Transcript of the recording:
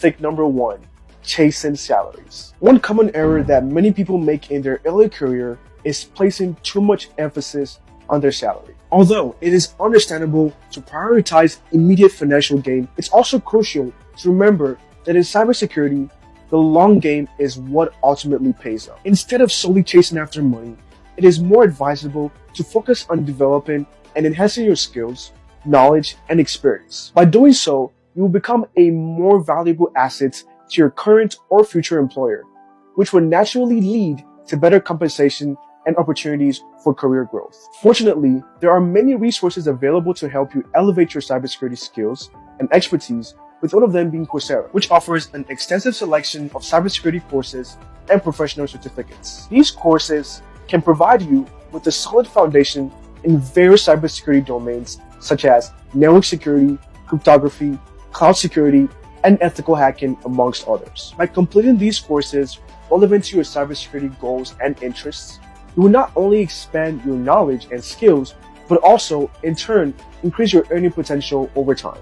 mistake number 1, chasing salaries. One common error that many people make in their early career is placing too much emphasis on their salary. Although it is understandable to prioritize immediate financial gain, it's also crucial to remember that in cybersecurity, the long game is what ultimately pays off. Instead of solely chasing after money, it is more advisable to focus on developing and enhancing your skills, knowledge, and experience. By doing so, you will become a more valuable asset to your current or future employer, which will naturally lead to better compensation and opportunities for career growth. Fortunately, there are many resources available to help you elevate your cybersecurity skills and expertise, with one of them being Coursera, which offers an extensive selection of cybersecurity courses and professional certificates. These courses can provide you with a solid foundation in various cybersecurity domains such as network security, cryptography, cloud security, and ethical hacking, amongst others. By completing these courses relevant to your cybersecurity goals and interests, you will not only expand your knowledge and skills, but also, in turn, increase your earning potential over time.